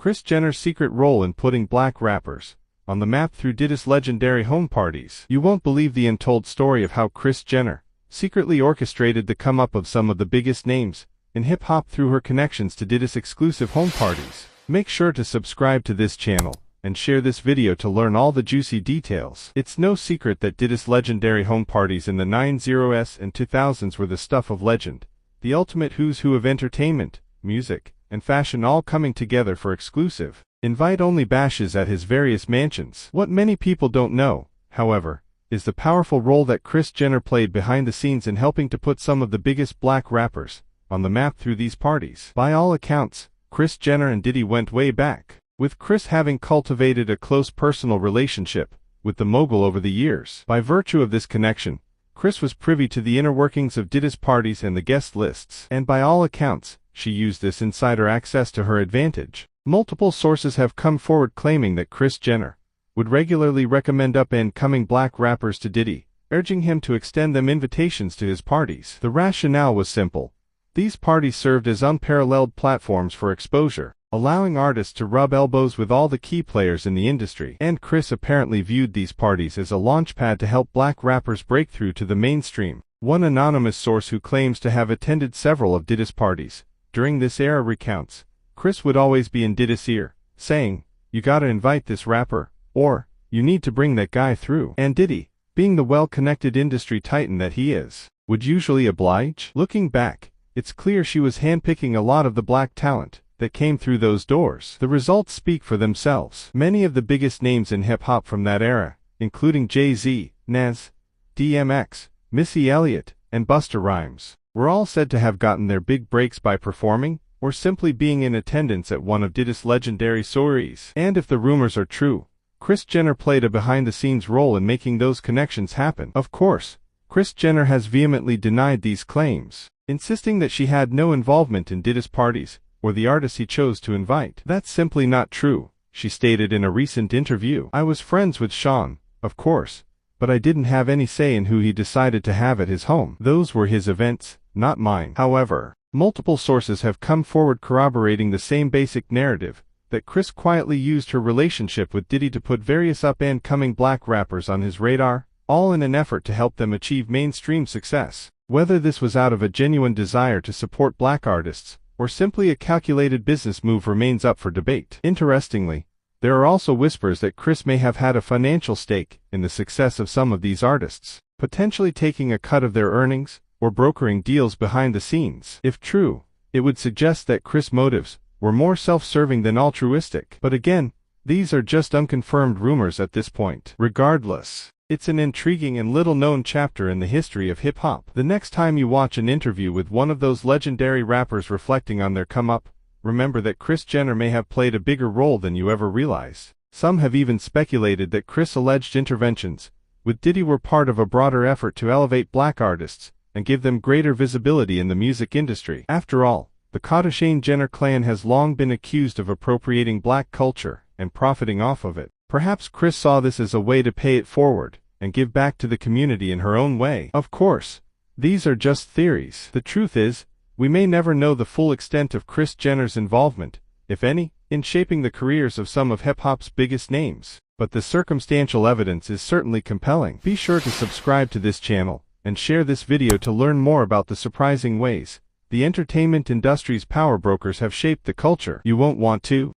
Kris Jenner's secret role in putting black rappers on the map through Diddy's legendary home parties. You won't believe the untold story of how Kris Jenner secretly orchestrated the come-up of some of the biggest names in hip-hop through her connections to Diddy's exclusive home parties. Make sure to subscribe to this channel and share this video to learn all the juicy details. It's no secret that Diddy's legendary home parties in the 90s and 2000s were the stuff of legend, the ultimate who's who of entertainment, music, and fashion all coming together for exclusive, invite-only bashes at his various mansions. What many people don't know, however, is the powerful role that Kris Jenner played behind the scenes in helping to put some of the biggest black rappers on the map through these parties. By all accounts, Kris Jenner and Diddy went way back, with Kris having cultivated a close personal relationship with the mogul over the years. By virtue of this connection, Kris was privy to the inner workings of Diddy's parties and the guest lists, and by all accounts, she used this insider access to her advantage. Multiple sources have come forward claiming that Kris Jenner would regularly recommend up-and-coming black rappers to Diddy, urging him to extend them invitations to his parties. The rationale was simple. These parties served as unparalleled platforms for exposure, allowing artists to rub elbows with all the key players in the industry. And Kris apparently viewed these parties as a launchpad to help black rappers break through to the mainstream. One anonymous source who claims to have attended several of Diddy's parties during this era recounts, Kris would always be in Diddy's ear, saying, "You gotta invite this rapper," or, "You need to bring that guy through." And Diddy, being the well-connected industry titan that he is, would usually oblige. Looking back, it's clear she was handpicking a lot of the black talent that came through those doors. The results speak for themselves. Many of the biggest names in hip-hop from that era, including Jay-Z, Nas, DMX, Missy Elliott, and Busta Rhymes, were all said to have gotten their big breaks by performing or simply being in attendance at one of Diddy's legendary soirees. And if the rumors are true, Kris Jenner played a behind-the-scenes role in making those connections happen. Of course, Kris Jenner has vehemently denied these claims, insisting that she had no involvement in Diddy's parties or the artists he chose to invite. "That's simply not true," she stated in a recent interview. "I was friends with Sean, of course, but I didn't have any say in who he decided to have at his home. Those were his events, not mine." However, multiple sources have come forward corroborating the same basic narrative, that Kris quietly used her relationship with Diddy to put various up-and-coming black rappers on his radar, all in an effort to help them achieve mainstream success. Whether this was out of a genuine desire to support black artists, or simply a calculated business move remains up for debate. Interestingly, there are also whispers that Kris may have had a financial stake in the success of some of these artists, potentially taking a cut of their earnings, or brokering deals behind the scenes. If true, it would suggest that Kris' motives were more self-serving than altruistic. But again, these are just unconfirmed rumors at this point. Regardless, it's an intriguing and little-known chapter in the history of hip-hop. The next time you watch an interview with one of those legendary rappers reflecting on their come-up, remember that Kris Jenner may have played a bigger role than you ever realized. Some have even speculated that Kris' alleged interventions with Diddy were part of a broader effort to elevate black artists and give them greater visibility in the music industry. After all, the Kardashian-Jenner clan has long been accused of appropriating black culture and profiting off of it. Perhaps Kris saw this as a way to pay it forward and give back to the community in her own way. Of course, these are just theories. The truth is, we may never know the full extent of Kris Jenner's involvement, if any, in shaping the careers of some of hip-hop's biggest names. But the circumstantial evidence is certainly compelling. Be sure to subscribe to this channel and share this video to learn more about the surprising ways the entertainment industry's power brokers have shaped the culture. You won't want to